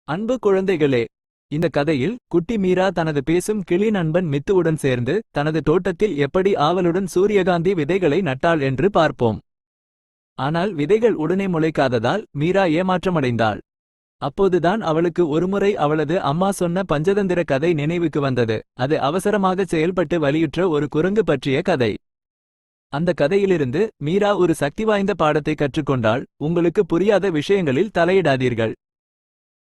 அன்பு குழந்தைகளே, இந்த கதையில் குட்டி மீரா தனது பேசும் கிளி நண்பன் மித்துவுடன் சேர்ந்து தனது தோட்டத்தில் எப்படி ஆவலுடன் சூரியகாந்தி விதைகளை நட்டாள் என்று பார்ப்போம். ஆனால் விதைகள் உடனே முளைக்காததால் மீரா ஏமாற்றமடைந்தாள். அப்போதுதான் அவளுக்கு ஒருமுறை அவளது அம்மா சொன்ன பஞ்சதந்திர கதை நினைவுக்கு வந்தது. அது அவசரமாக செயல்பட்டு வலியுற்ற ஒரு குரங்கு பற்றிய கதை. அந்த கதையிலிருந்து மீரா ஒரு சக்தி வாய்ந்த பாடத்தை கற்றுக்கொண்டாள். உங்களுக்கு புரியாத விஷயங்களில் தலையிடாதீர்கள்.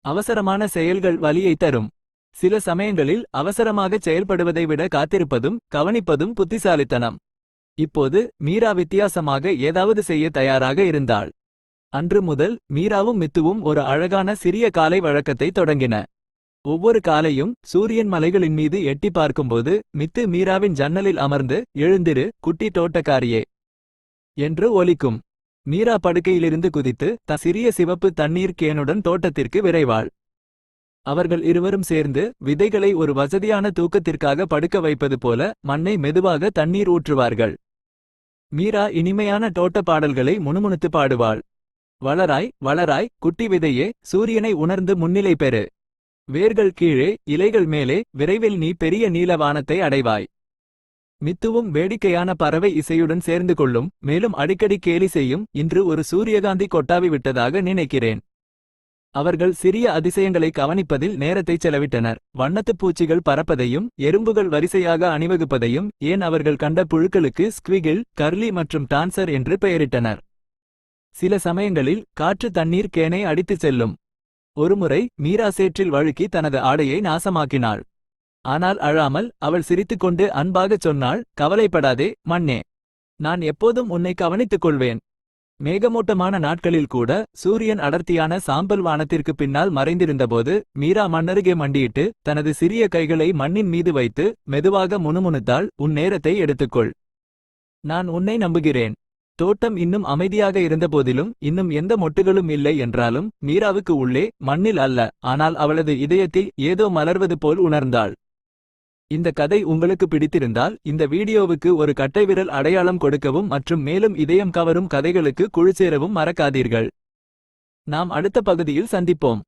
அவசரமான செயல்கள் வலியை தரும். சில சமயங்களில் அவசரமாகச் செயல்படுவதை விட காத்திருப்பதும் கவனிப்பதும் புத்திசாலித்தனம். இப்போது மீரா வித்தியாசமாக ஏதாவது செய்ய தயாராக இருந்தாள். அன்று முதல் மீராவும் மித்துவும் ஒரு அழகான சிறிய காலை வழக்கத்தை தொடங்கின. ஒவ்வொரு காலையும் சூரியன் மலைகளின் மீது எட்டி பார்க்கும்போது மித்து மீராவின் ஜன்னலில் அமர்ந்து, எழுந்திரு குட்டி தோட்டக்காரியே என்று ஒலிக்கும். மீரா படுக்கையிலிருந்து குதித்து சிறிய சிவப்பு தண்ணீர் கேனுடன் தோட்டத்திற்கு விரைவாள். அவர்கள் இருவரும் சேர்ந்து விதைகளை ஒரு வசதியான தூக்கத்திற்காக படுக்க வைப்பது போல மண்ணை மெதுவாக தண்ணீர் ஊற்றுவார்கள். மீரா இனிமையான தோட்ட பாடல்களை முணுமுணுத்து பாடுவாள். வளராய் வளராய் குட்டி விதையே, சூரியனை உணர்ந்து முன்னிலை பெறு. வேர்கள் கீழே, இலைகள் மேலே, விரைவில் நீ பெரிய நீல வானத்தை அடைவாய். மித்துவும் வேடிக்கையான பறவை இசையுடன் சேர்ந்து கொள்ளும். மேலும் அடிக்கடி கேலி செய்யும், இன்று ஒரு சூரியகாந்தி கொட்டாவி விட்டதாக நினைக்கிறேன். அவர்கள் சிறிய அதிசயங்களை கவனிப்பதில் நேரத்தை செலவிட்டனர். வண்ணத்துப் பூச்சிகள் பறப்பதையும் எறும்புகள் வரிசையாக அணிவகுப்பதையும், ஏன் அவர்கள் கண்ட புழுக்களுக்கு ஸ்க்விகில், கர்லி மற்றும் டான்சர் என்று பெயரிட்டனர். சில சமயங்களில் காற்று தண்ணீர் கேனை அடித்துச் செல்லும். ஒருமுறை மீரா சேற்றில் வழுக்கி தனது ஆடையை நாசமாக்கினாள். ஆனால் அழாமல் அவள் சிரித்துக்கொண்டு அன்பாகச் சொன்னாள், கவலைப்படாதே மண்ணே, நான் எப்போதும் உன்னை கவனித்துக் கொள்வேன். மேகமூட்டமான நாட்களில் கூட சூரியன் அடர்த்தியான சாம்பல் வானத்திற்கு பின்னால் மறைந்திருந்தபோது மீரா மண்ணருகே மண்டியிட்டு தனது சிறிய கைகளை மண்ணின் மீது வைத்து மெதுவாக முணுமுணுத்தாள், உன் நேரத்தை எடுத்துக்கொள். நான் உன்னை நம்புகிறேன். தோட்டம் இன்னும் அமைதியாக இருந்தபோதிலும், இன்னும் எந்த மொட்டுகளும் இல்லை என்றாலும், மீராவுக்கு உள்ளே மண்ணில் அல்ல, ஆனால் அவளது இதயத்தில் ஏதோ மலர்வது போல் உணர்ந்தாள். இந்த கதை உங்களுக்கு பிடித்திருந்தால் இந்த வீடியோவுக்கு ஒரு கட்டைவிரல் அடையாளம் கொடுக்கவும் மற்றும் மேலும் இதயம் கவரும் கதைகளுக்கு குழு சேரவும் மறக்காதீர்கள். நாம் அடுத்த பகுதியில் சந்திப்போம்.